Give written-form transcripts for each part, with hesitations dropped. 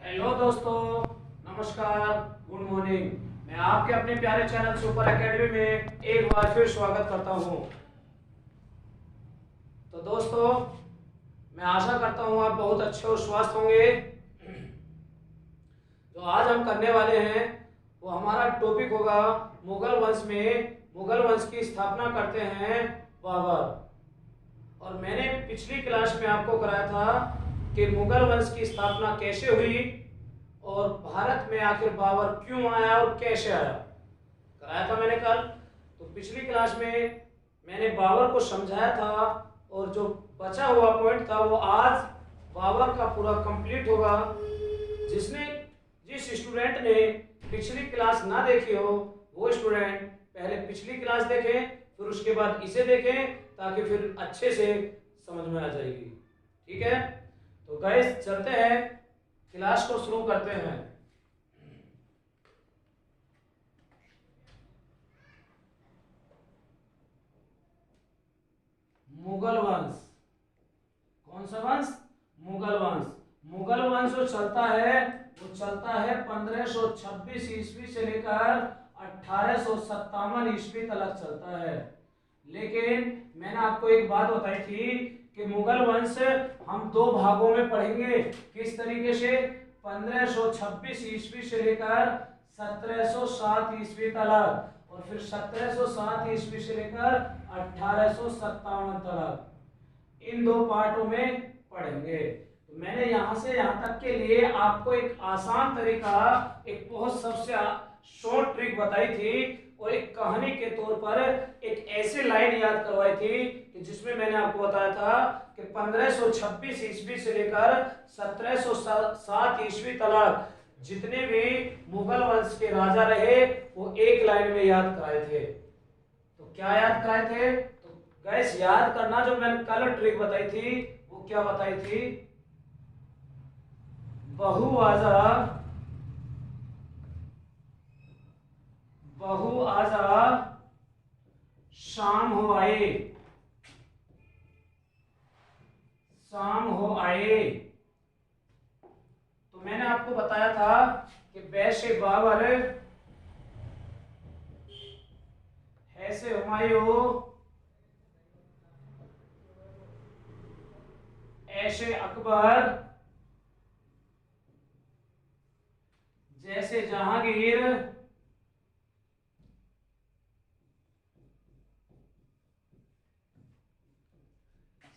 Hello दोस्तों, नमस्कार, good morning. मैं आपके अपने प्यारे चैनल सुपर एकेडमी में एक बार फिर स्वागत करता हूं। तो दोस्तों, मैं आशा करता हूं आप बहुत अच्छे और स्वस्थ होंगे। जो आज हम करने वाले हैं वो हमारा टॉपिक होगा मुगल वंश में मुगल वंश की स्थापना करते हैं बाबर। और मैंने पिछली क्लास में आपको कराया था कि मुगल वंश की स्थापना कैसे हुई और भारत में आखिर बाबर क्यों आया और कैसे आया, कराया था मैंने कल। तो पिछली क्लास में मैंने बाबर को समझाया था और जो बचा हुआ पॉइंट था वो आज बाबर का पूरा कंप्लीट होगा। जिस स्टूडेंट ने पिछली क्लास ना देखी हो वो स्टूडेंट पहले पिछली क्लास देखें, फिर उसके बाद इसे देखें, ताकि फिर अच्छे से समझ में आ जाएगी। ठीक है, तो गाइस चलते हैं, क्लास को शुरू करते हैं। मुगल वंश, कौन सा वंश? मुगल वंश। मुगल वंश जो चलता है वो चलता है 1526 ईस्वी से लेकर 1857 ईस्वी तक चलता है। लेकिन मैंने आपको एक बात बताई थी कि मुगल वंश हम दो भागों में पढ़ेंगे। किस तरीके से? 1526 ईस्वी से लेकर 1707 ईस्वी तक, और फिर 1707 ईस्वी से लेकर 1857 तक, इन दो पार्टों में पढ़ेंगे। तो मैंने यहां से यहां तक के लिए आपको एक आसान तरीका, एक बहुत सबसे शॉर्ट ट्रिक बताई थी और एक कहानी के तौर पर एक ऐसी लाइन याद करवाई थी कि जिसमें मैंने आपको बताया था कि 1526 ईस्वी से लेकर 1707 ईस्वी तक जितने भी मुगल वंश के राजा रहे वो एक लाइन में याद कराए थे। तो क्या याद कराए थे? तो गैस याद करना, जो मैंने कल ट्रिक बताई थी वो क्या बताई थी? बहु आजा शाम हो आए, शाम हो आए। तो मैंने आपको बताया था कि वैसे बाबर, ऐसे हुमायूं, ऐसे अकबर, जैसे जहांगीर,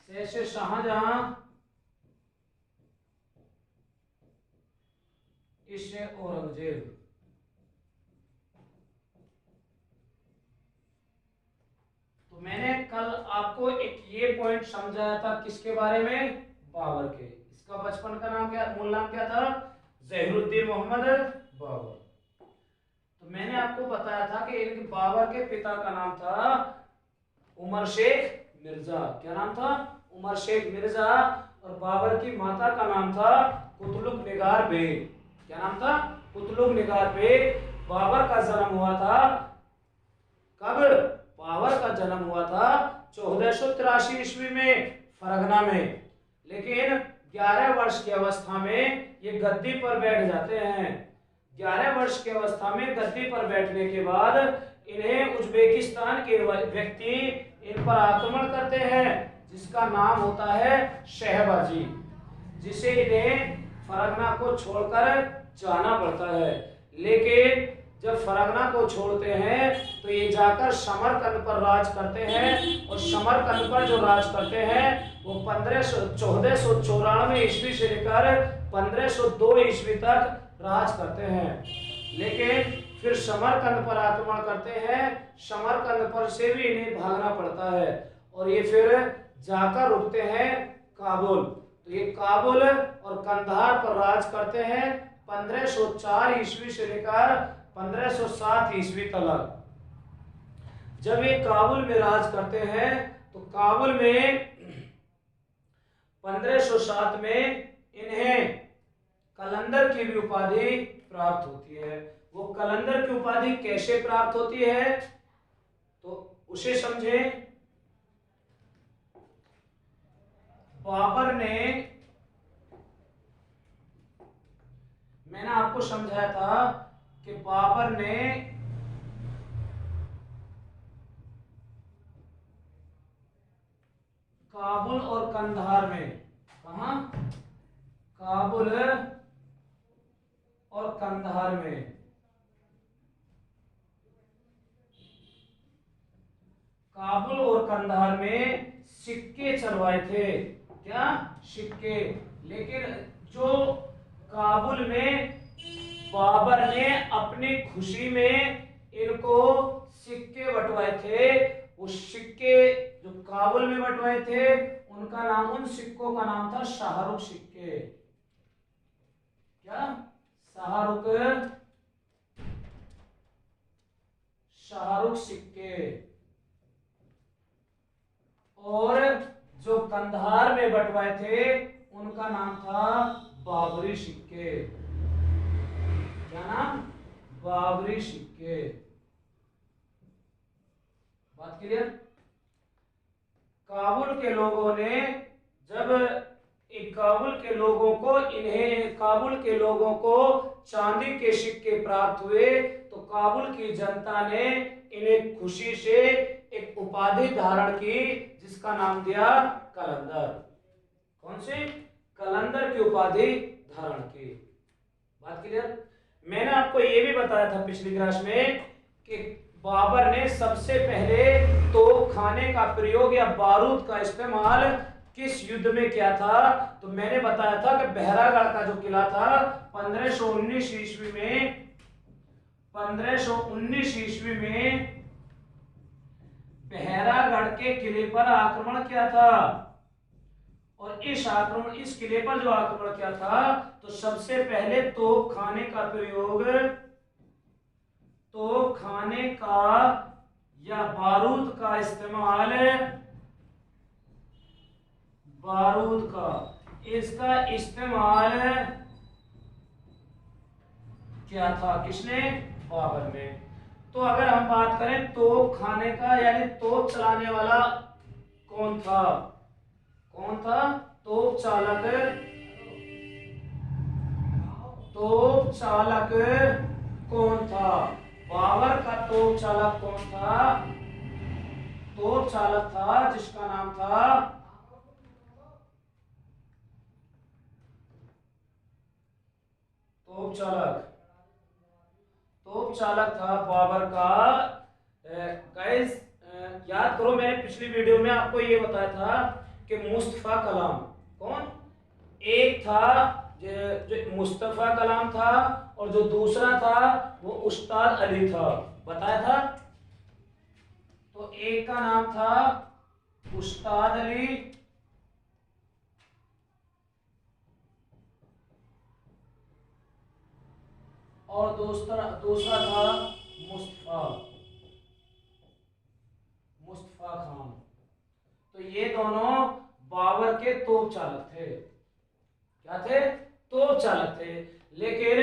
जैसे शाहजहां, इससे औरंगजेब। तो मैंने कल आपको एक ये पॉइंट समझाया था, किसके बारे में? बाबर के। इसका बचपन का नाम क्या, मूल नाम क्या था? जहीरुद्दीन मोहम्मद बाबर। तो मैंने आपको बताया था कि इनके बाबर के पिता का नाम था उमर शेख मिर्जा। क्या नाम था? उमर शेख मिर्जा। और बाबर की माता का नाम था कुतलुक निगार बेग। क्या नाम था? कुतलुक निगार बेग। बाबर का जन्म हुआ था कब? बाबर का जन्म हुआ था 1483 ईस्वी में, फरगना में। लेकिन 11 वर्ष की अवस्था में ये गद्दी पर बैठ जाते हैं। 11 वर्ष की अवस्था में गद्दी पर बैठने के बाद इन्हें उज्बेकिस्तान के व्यक्ति इन पर आक्रमण करते हैं, जिसका नाम होता है शहबाजी, जिसे इन्हें फरगना को छोड़कर जाना पड़ता है। लेकिन जब फरगना को छोड़ते हैं तो ये जाकर समरकंद पर राज करते हैं, और समरकंद पर जो राज करते हैं वो 1494 ईस्वी से लेकर 1502 ईस्वी तक राज करते हैं। लेकिन फिर समरकंद पर आक्रमण करते हैं, समरकंद पर से भी इन्हें भागना पड़ता है, और ये फिर जाकर रुकते हैं काबुल। तो ये काबुल और कंधार पर राज करते हैं 1504 ईस्वी से लेकर 1507 ईस्वी तक। जब ये काबुल में राज करते हैं तो काबुल में 1507 में इन्हें कलंदर की भी उपाधि प्राप्त होती है। वो कलंदर की उपाधि कैसे प्राप्त होती है तो उसे समझें। बाबर ने मैंने आपको समझाया था कि बाबर ने काबुल और कंधार में, कहा, काबुल और कंधार में काबुल और कंधार में सिक्के चलवाए थे। क्या? सिक्के। लेकिन जो काबुल में बाबर ने अपनी खुशी में इनको सिक्के बंटवाए थे, उस सिक्के जो काबुल में बंटवाए थे उनका नाम, उन सिक्कों का नाम था शाहरुख सिक्के। क्या? शाहरुख, शाहरुख सिक्के। और जो कंधार में बंटवाए थे उनका नाम था बाबरी सिक्के। क्या नाम? बाबरी सिक्के। बात क्लियर? काबुल के लोगों ने जब काबुल के लोगों को, इन्हें काबुल के लोगों को चांदी के सिक्के प्राप्त हुए तो काबुल की जनता ने इन्हें खुशी से एक उपाधि धारण की जिसका नाम दिया कलंदर। कौन सी? कलंदर की उपाधि धारण की। बात क्लियर? मैंने आपको यह भी बताया था पिछली क्लास में कि बाबर ने सबसे पहले तोप खाने का प्रयोग या बारूद का इस्तेमाल किस युद्ध में किया था? तो मैंने बताया था कि बहरागढ़ का जो किला था 1519 ईस्वी में, 1519 ईस्वी में बहरागढ़ के किले पर आक्रमण किया था। और इस किले पर जो आक्रमण किया था तो सबसे पहले तोप खाने का प्रयोग, तोप खाने का या बारूद का इस्तेमाल, बारूद का, इसका इस्तेमाल किया था। किसने? बाबर ने। तो अगर हम बात करें तोप खाने का यानी तोप चलाने वाला कौन था? कौन था? तोप चालक, तोप चालक कौन था? बाबर का तोप चालक कौन था? तोप चालक था जिसका नाम था तोप चालक। तोप चालक था बाबर का गाइस, याद करो मैंने पिछली वीडियो में आपको ये बताया था कि मुस्तफा कलाम, कौन? एक था जो मुस्तफा कलाम था और जो दूसरा था वो उस्ताद अली था, बताया था। तो एक का नाम था उस्ताद अली और दूसरा दूसरा था मुस्तफा, मुस्तफा खान। तो ये दोनों बाबर के तोप चालक थे। क्या थे? तोप चालक थे। लेकिन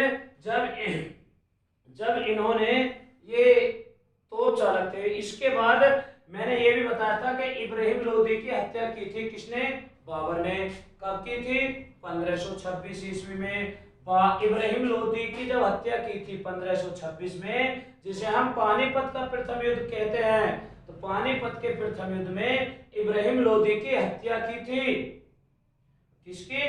जब इन्होंने ये तोप चालक थे, इसके बाद मैंने ये भी बताया था कि इब्राहिम लोदी की हत्या की थी किसने? बाबर ने। कब की थी? 1526 ईस्वी में। इब्राहिम लोदी की जब हत्या की थी 1526 में, जिसे हम पानीपत का प्रथम युद्ध कहते हैं, तो पानीपत के प्रथम युद्ध में इब्राहिम लोदी की हत्या की थी। किसकी?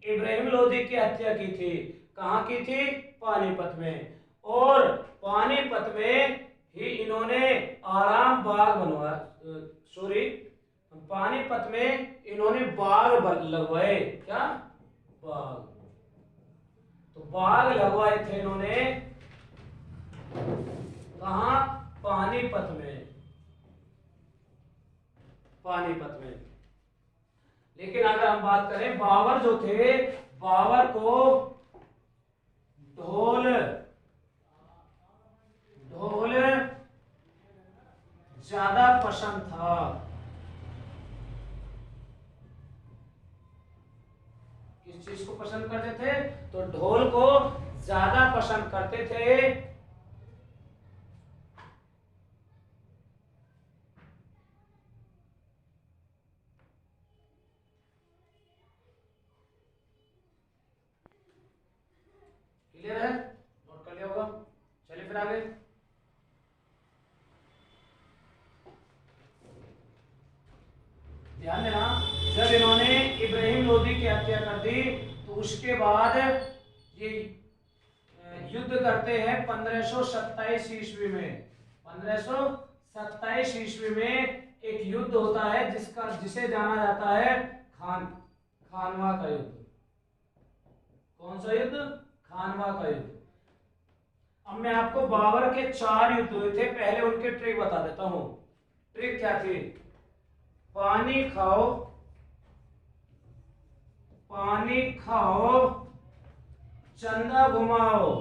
इब्राहिम लोदी की हत्या की थी। कहां की थी? पानीपत में। और पानीपत में ही इन्होंने आराम बाग बनवाया, सॉरी, पानीपत में इन्होंने बाग लगवाए। क्या? बाग। तो बाग लगवाए थे इन्होंने कहा? पानीपत में, पानीपत में। लेकिन अगर हम बात करें बाबर जो थे, बाबर को ढोल, ढोल ज्यादा पसंद था। किस चीज को पसंद करते थे? तो ढोल को ज्यादा पसंद करते थे। क्लियर है, नोट कर लिया होगा। चलिए फिर आगे। ध्यान देना, जब इन्होंने इब्राहिम लोदी की हत्या कर दी तो उसके बाद ये युद्ध करते हैं 1527 ईस्वी में। 1527 ईस्वी में एक युद्ध होता है जिसे जाना जाता है खानवा का युद्ध। कौन सा युद्ध? खानवा का युद्ध। अब मैं आपको बाबर के 4 युद्ध हुए थे, पहले उनके ट्रिक बता देता हूं। ट्रिक क्या थी? पानी खाओ, पानी खाओ, चंदा घुमाओ।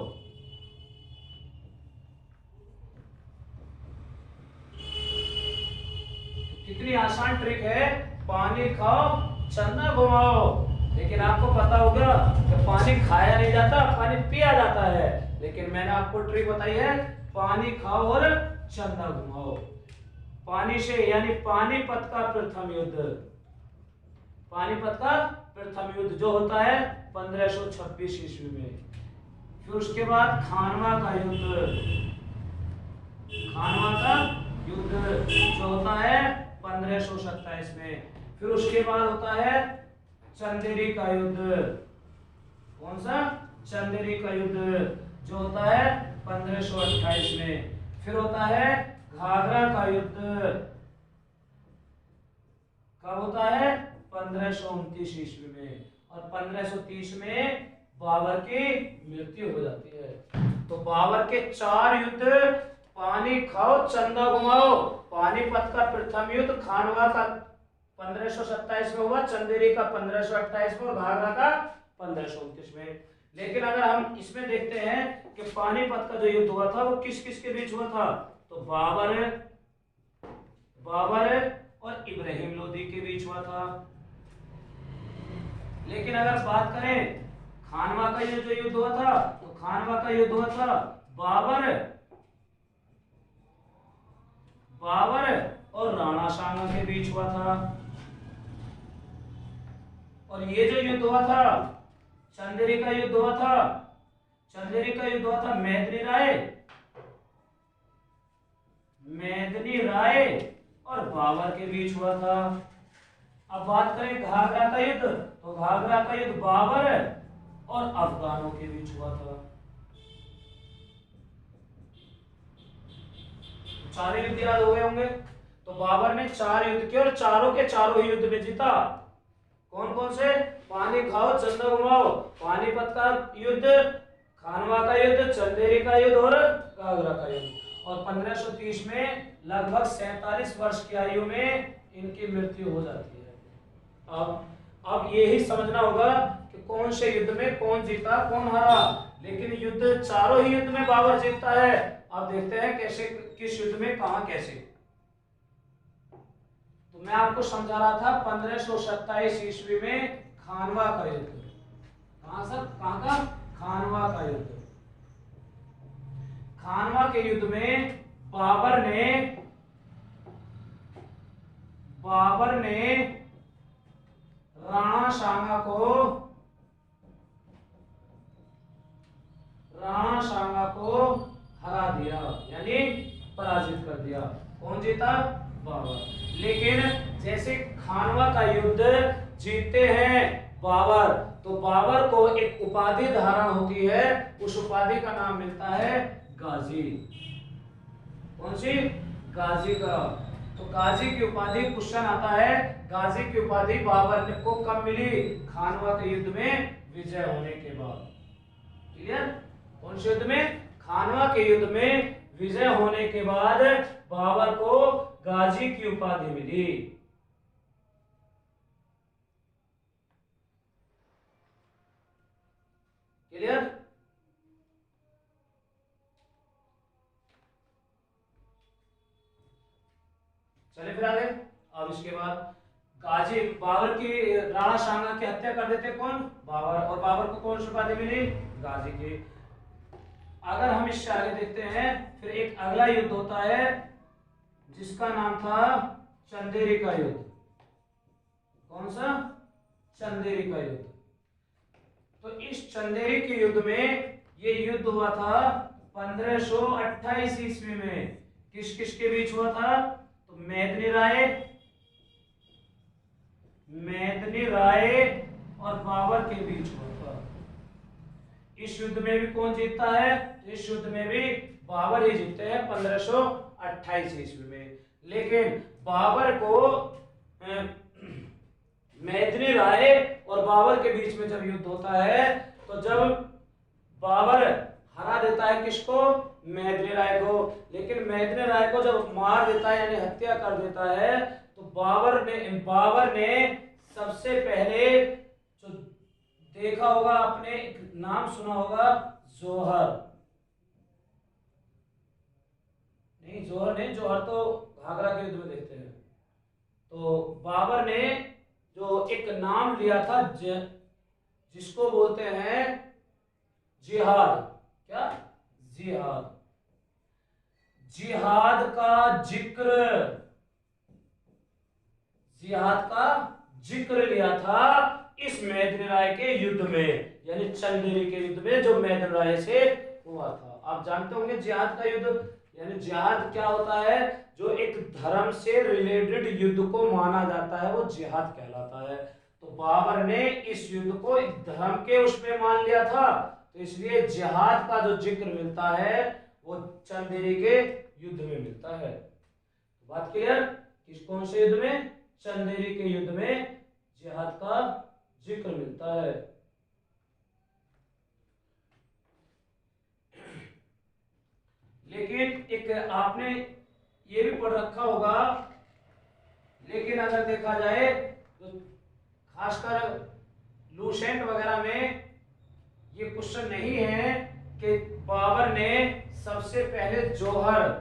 कितनी आसान ट्रिक है, पानी खाओ चंदा घुमाओ। लेकिन आपको पता होगा कि पानी खाया नहीं जाता, पानी पिया जाता है। लेकिन मैंने आपको ट्रिक बताई है, पानी खाओ और चंदा घुमाओ। पानी से यानी पानीपत का प्रथम युद्ध, पानीपत का प्रथम युद्ध जो होता है 1526 ईस्वी में। फिर उसके बाद खानवा का युद्ध, खानवा का युद्ध जो होता है 1527 में। फिर उसके बाद होता है चंदेरी का युद्ध। कौन सा? चंदेरी का युद्ध जो होता है 1528 में। फिर होता है घाघरा का युद्ध। कब होता है? 1529 ईस्वी में। और 1530 में बाबर की मृत्यु हो जाती है। तो बाबर के 4 युद्ध, पानी खाओ चंदा घुमाओ, पानीपत का प्रथम युद्ध खानवा का 1527 में हुआ, चंदेरी का 1528 में और घाघरा का 1529 में। लेकिन अगर हम इसमें देखते हैं कि पानीपत का जो युद्ध हुआ था वो किस किस के बीच हुआ था, तो बाबर और इब्राहिम लोदी के बीच हुआ था। लेकिन अगर बात करें खानवा का ये जो युद्ध हुआ था, तो खानवा का युद्ध हुआ था बाबर और राणा सांगा के बीच हुआ था। और ये जो युद्ध हुआ था चंदेरी का युद्ध हुआ था, चंदेरी का युद्ध हुआ था मेदिनी राय और बाबर के बीच हुआ था। अब बात करें घाघरा का युद्ध, तो घाघरा का युद्ध बाबर और अफगानों के बीच हुआ था। 4 युद्ध याद हो गए होंगे। तो बाबर ने 4 युद्ध किए और चारों के चारों युद्ध में जीता। कौन कौन से? पानी खाओ चंदा घुमाओ, पानीपत का युद्ध, खानवा का युद्ध, चंदेरी का युद्ध और घाघरा का युद्ध। और 1530 में लगभग 47 वर्ष की आयु में इनकी मृत्यु हो जाती है। अब यही समझना होगा कि कौन से युद्ध में कौन जीता कौन हारा। लेकिन युद्ध, चारों ही युद्ध में बाबर जीतता है। अब देखते हैं कैसे, किस युद्ध में कहां कैसे। तो मैं आपको समझा रहा था 1527 ईस्वी में खानवा का युद्ध। कहां सर? कहां का? खानवा का युद्ध। खानवा के युद्ध में बाबर ने राणा सांगा को हरा दिया, यानी पराजित कर दिया। कौन जीता? बाबर। लेकिन जैसे खानवा का युद्ध जीतते हैं बाबर, तो बाबर को एक उपाधि धारण होती है, उस उपाधि का नाम मिलता है गाजी। कौन सी? गाजी का। तो गाजी की उपाधि, क्वेश्चन आता है, गाजी की उपाधि बाबर को कब मिली? खानवा के युद्ध में विजय होने के बाद। क्लियर? कौन से युद्ध में? खानवा के युद्ध में विजय होने के बाद बाबर को गाजी की उपाधि मिली। क्लियर? चले फिर आगे। अब इसके बाद गाजी, बाबर की, राणा सांगा की हत्या कर देते कौन? बाबर। और बाबर को कौन सी उपाधि मिली? गाजी की। अगर हम इससे आगे देखते हैं, फिर एक अगला युद्ध होता है जिसका नाम था चंदेरी का युद्ध। कौन सा? चंदेरी का युद्ध। तो इस चंदेरी के युद्ध में ये युद्ध हुआ था 1528 ईस्वी में। किस किस के बीच हुआ था? तो मेदिनी राय और बाबर के बीच हुआ था। इस युद्ध में भी कौन जीतता है? इस युद्ध में भी बाबर ही जीतते हैं 1528 ईस्वी में। लेकिन बाबर को मेदिनी राय और बाबर के बीच में जब युद्ध होता है, तो जब बाबर हरा देता है किसको? मेदिनी राय को। लेकिन मेदिनी राय को जब मार देता है यानी हत्या कर देता है, तो बाबर ने सबसे पहले जो देखा होगा, आपने एक नाम सुना होगा, जौहर। नहीं, जौहर नहीं, जौहर तो घाघरा के युद्ध में देखते हैं। तो बाबर ने जो एक नाम लिया था जिसको बोलते हैं जिहाद। क्या? जिहाद। जिहाद का जिक्र लिया था इस मेदिनी राय के युद्ध में, यानी चंदेरी के युद्ध में जो मेदिनी राय से हुआ था। आप जानते होंगे जिहाद का युद्ध, यानी जिहाद क्या होता है? जो एक धर्म से रिलेटेड युद्ध को माना जाता है वो जिहाद कहलाता है। तो बाबर ने इस युद्ध को एक धर्म के उसमें मान लिया था, तो इसलिए जिहाद का जो जिक्र मिलता है वो चंदेरी के युद्ध में मिलता है। तो बात क्लियर? कौन से युद्ध में? चंदेरी के युद्ध में जिहाद का जिक्र मिलता है। लेकिन एक आपने ये भी पढ़ रखा होगा, लेकिन अगर देखा जाए तो खासकर लूसेंट वगैरह में ये क्वेश्चन नहीं है कि बाबर ने सबसे पहले जौहर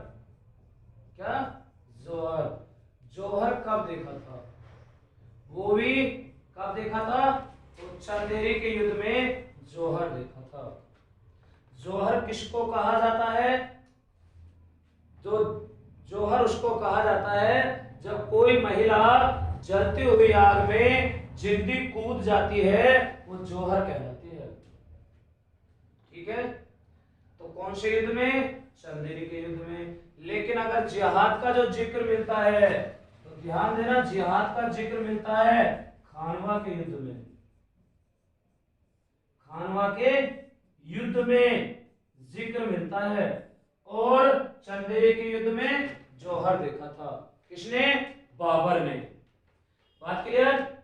कब देखा था? वो भी कब देखा था? तो चंदेरी के युद्ध में जौहर देखा था। जौहर किसको कहा जाता है? जो जौहर उसको कहा जाता है जब कोई महिला जलती हुई आग में जिंदी कूद जाती है, वो जौहर कहलाती है। ठीक है? तो कौन से युद्ध में? चंदेरी के युद्ध में। लेकिन अगर जिहाद का जो जिक्र मिलता है, तो ध्यान देना, जिहाद का जिक्र मिलता है खानवा के युद्ध में। खानवा के युद्ध में जिक्र मिलता है, और चंदेरी के युद्ध में जौहर देखा था। किसने? बाबर ने। बात क्लियर?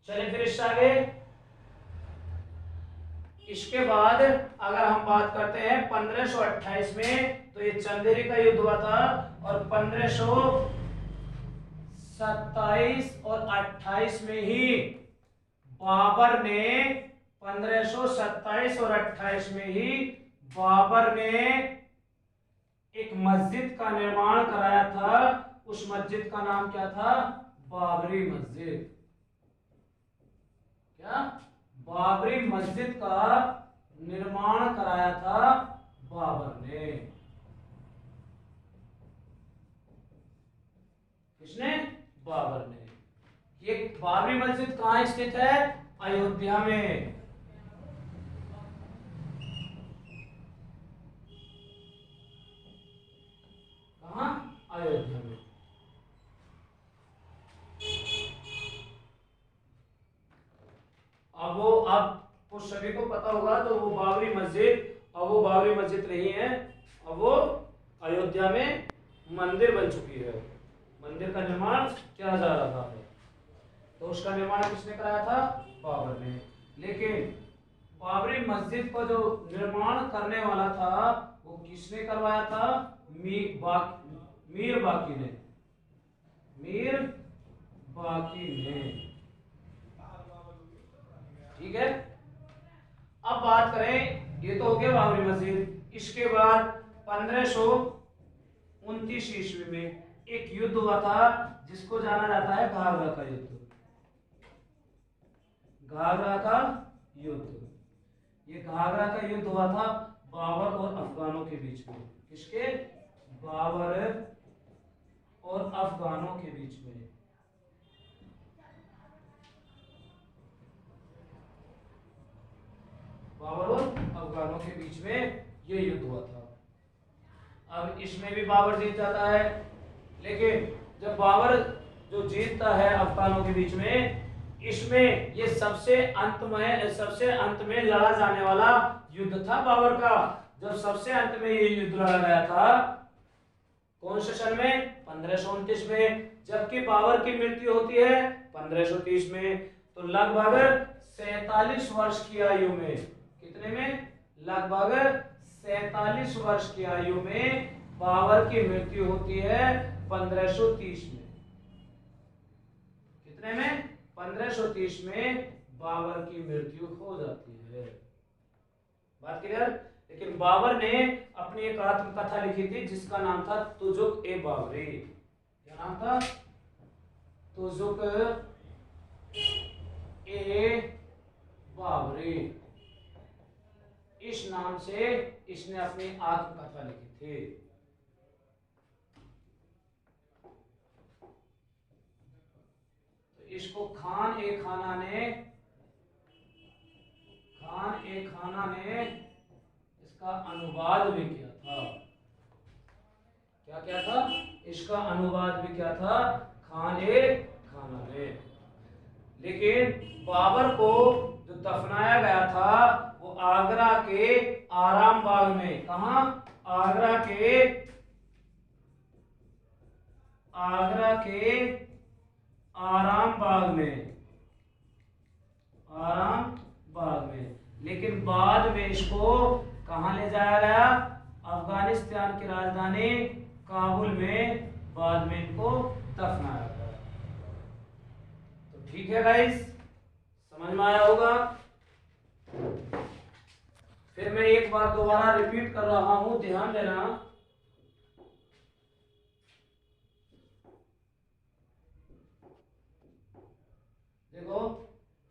चलिए फिर इससे आगे। इसके बाद अगर हम बात करते हैं 1528 में, तो ये चंदेरी का युद्ध हुआ था, और 1527 और 28 में ही बाबर ने 1527 और 28 में ही बाबर ने एक मस्जिद का निर्माण कराया था। उस मस्जिद का नाम क्या था? बाबरी मस्जिद। क्या? बाबरी मस्जिद का निर्माण कराया था बाबर ने। किसने? बाबर ने। ये बाबरी मस्जिद कहाँ स्थित है? अयोध्या में। कहाँ? अयोध्या में। अब वो आपको सभी को पता होगा, तो वो बाबरी मस्जिद नहीं है, अब वो अयोध्या में मंदिर बन चुकी है। मंदिर का निर्माण किया जा रहा है, तो उसका निर्माण किसने कराया था? बाबर ने। लेकिन बाबरी मस्जिद का जो निर्माण करने वाला था वो किसने करवाया था? मीर बाकी ने। ठीक है? अब बात करें, ये तो हो गया बाबरी मस्जिद। इसके बाद 1529 ईस्वी में एक युद्ध हुआ था जिसको जाना जाता है घाघरा का युद्ध। घाघरा का युद्ध, ये घाघरा का युद्ध हुआ था बाबर और अफगानों के बीच में। किसके? बाबर और अफगानों के बीच में। बाबर और अफगानों के बीच में ये युद्ध हुआ था। अब इसमें भी बाबर जीत जाता है, लेकिन जब बाबर जो जीतता है अफगानों के बीच में, इसमें ये सबसे अंत में लड़ा जाने वाला युद्ध था बाबर का। जब सबसे अंत में ये युद्ध लड़ा गया था, कौन से सन में? 1529 में। जबकि बाबर की मृत्यु होती है 1530 में। तो लगभग 47 वर्ष की आयु में, कितने में? लगभग 47 वर्ष की आयु में बाबर की मृत्यु होती है 1530 में। कितने में? 1530 में बाबर की मृत्यु हो जाती है। बात क्लियर? लेकिन बाबर ने अपनी एक आत्मकथा लिखी थी जिसका नाम था तुजुक ए बाबरी। क्या नाम था? तुजुक ए बाबरी। इस नाम से इसने अपनी आत्मकथा लिखी थी। तो इसको खान ए खाना ने इसका अनुवाद भी किया था। क्या क्या था? इसका अनुवाद भी किया था खान ए खाना ने। लेकिन बाबर को जो दफनाया गया था वो आगरा के आराम बाग में। कहा? आगरा के आराम बाग में। आराम बाग में। लेकिन बाद में इसको कहां ले जाया गया? अफगानिस्तान की राजधानी काबुल में बाद में इनको दफनाया गया। तो ठीक है गाइस, समझ में आया होगा। फिर मैं एक बार दोबारा रिपीट कर रहा हूं, ध्यान देना। देखो,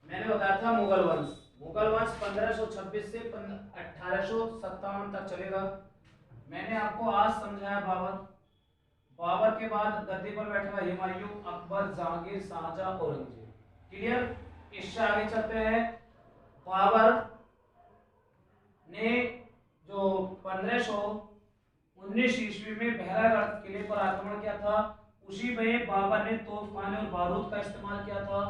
मैंने बताया था मुगल वंश 1526 से 1857 तक चलेगा। मैंने आपको आज समझाया बाबर के बाद गद्दी पर बैठेगा हुमायूं, अकबर, जहांगीर, शाहजहां, औरंगजेब। क्लियर? इससे आगे चलते हैं। बाबर ने जो 1519 ईस्वी में बहरागढ़ किले पर आक्रमण किया था, उसी में बाबर ने तोपखाने और बारूद का इस्तेमाल किया था।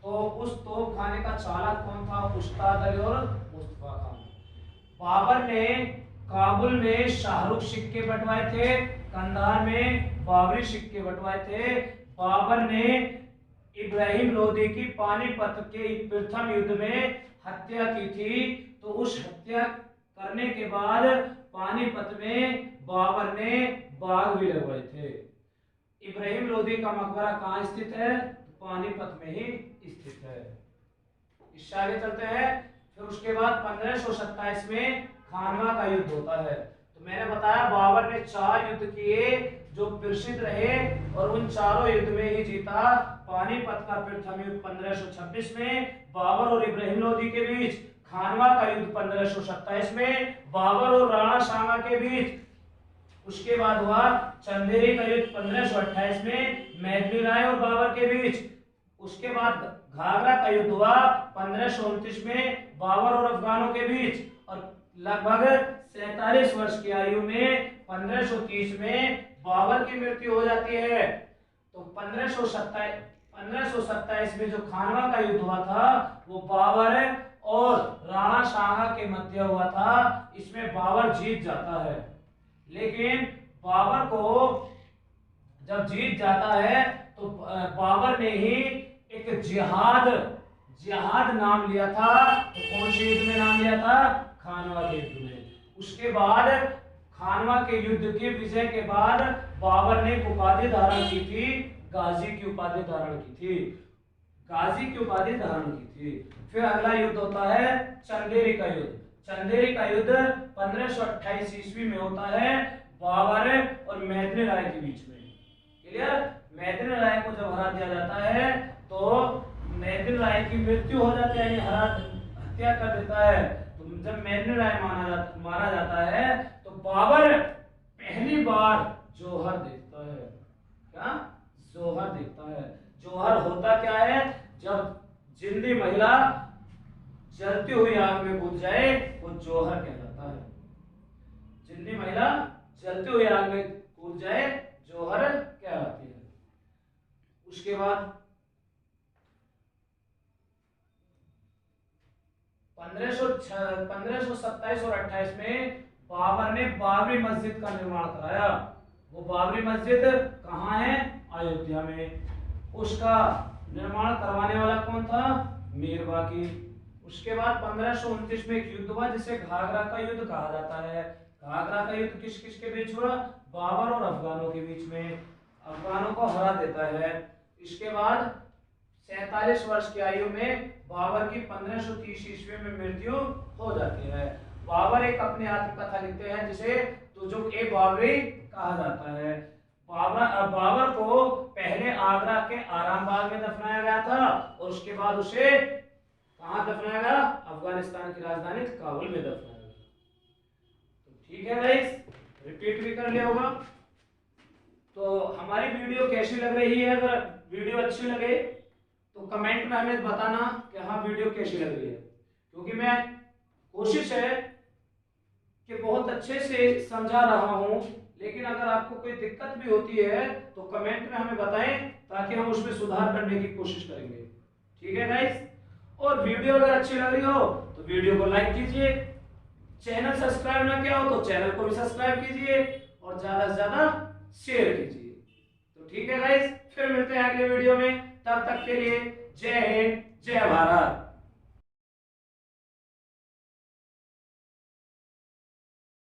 तो उस तोपखाने का चालक कौन था? उस्ताद अली और मुस्तफा खान। बाबर ने काबुल में शाहरुख सिक्के बंटवाए थे, कंधार में बाबरी सिक्के बंटवाए थे। बाबर ने इब्राहिम लोदी की पानीपत के प्रथम युद्ध में हत्या की थी। तो उस हत्या करने के बाद पानीपत में बाबर ने बाग भी लगवाए थे। इब्राहिम लोदी का मकबरा कहाँ स्थित है? पानीपत में ही स्थित है। इससे आगे चलते हैं। फिर उसके बाद 1527 में खानवा का युद्ध होता है। तो मैंने बताया बाबर ने 4 युद्ध किए जो प्रसिद्ध रहे और उन चारों युद्ध में ही जीता। पानीपत का प्रथम युद्ध 1526 में बाबर और इब्राहिम लोदी के बीच, खानवा का युद्ध 1527 में बाबर और राणा सांगा के बीच, उसके बाद हुआ चंदेरी का युद्ध 1528 में मैथिली राय और बाबर के बीच, उसके बाद घाघरा का युद्ध हुआ 1529 में बाबर और अफगानों के बीच, और लगभग 47 वर्ष की आयु में 1530 में बाबर की मृत्यु हो जाती है। तो 1527 में जो खानवा का युद्ध हुआ था वो बाबर और राणा सांगा के मध्य हुआ था। इसमें बाबर जीत जाता है। लेकिन बाबर को जब जीत जाता है तो बाबर ने ही एक जिहाद नाम लिया था। तो कौन से युद्ध में नाम लिया था? खानवा के युद्ध में। उसके बाद खानवा के युद्ध के विजय के बाद बाबर ने उपाधि धारण की थी, गाजी की उपाधि धारण की थी। गाजी की उपाधि धारण की थी। फिर अगला युद्ध होता है चंदेरी का युद्ध। चंदेरी का युद्ध 1528 ईस्वी में होता है बाबर और मैथिली राय के बीच में। क्लियर? मैथिली राय को जब हरा दिया जाता है तो मैथिली राय की मृत्यु हो जाती है, हत्या कर देता है। तो जब मैथिली राय मारा जाता है तो बाबर पहली बार जौहर देखता है। क्या? जौहर देखता है। जौहर होता क्या है? जब जिंदी महिला जलती हुई आग में कूद जाए बाद 1527 और 28 में बाबर ने बाबरी मस्जिद का निर्माण कराया। वो बाबरी मस्जिद कहाँ है? अयोध्या में। उसका निर्माण करवाने वाला कौन था? मीर बाकी। उसके बाद 1529 में एक युद्ध हुआ जिसे घाघरा का युद्ध कहा जाता है। घाघरा का युद्ध किस किस के बीच हुआ? बाबर और अफगानों के बीच में। अफगानों को हरा देता है। इसके बाद 47 वर्ष की आयु में बाबर की 1530 ईस्वी में मृत्यु हो जाती है। बाबर एक अपनी आत्मकथा लिखते हैं जिसे तुजुक ए बाबरी कहा जाता है। बाबर को पहले आगरा के आरामबाग में दफनाया गया था और उसके बाद उसे कहाँ दफनाया गया? अफगानिस्तान की राजधानी काबुल में दफनाया गया। तो ठीक है गाइस, रिपीट भी कर लिया होगा। तो हमारी वीडियो कैसी लग रही है? अगर वीडियो अच्छी लगे तो कमेंट में हमें बताना कि हाँ वीडियो कैसी लग रही है, क्योंकि मैं कोशिश है कि बहुत अच्छे से समझा रहा हूं, लेकिन अगर आपको कोई दिक्कत भी होती है तो कमेंट में हमें बताएं ताकि हम उसमें सुधार करने की कोशिश करेंगे। ठीक है गाइस, और वीडियो अगर अच्छी लग रही हो तो वीडियो को लाइक कीजिए, चैनल सब्सक्राइब ना किया हो तो चैनल को भी सब्सक्राइब कीजिए और ज्यादा से ज्यादा शेयर कीजिए। तो ठीक है गाइस, फिर मिलते हैं अगले वीडियो में। तब तक के लिए जय हिंद, जय भारत।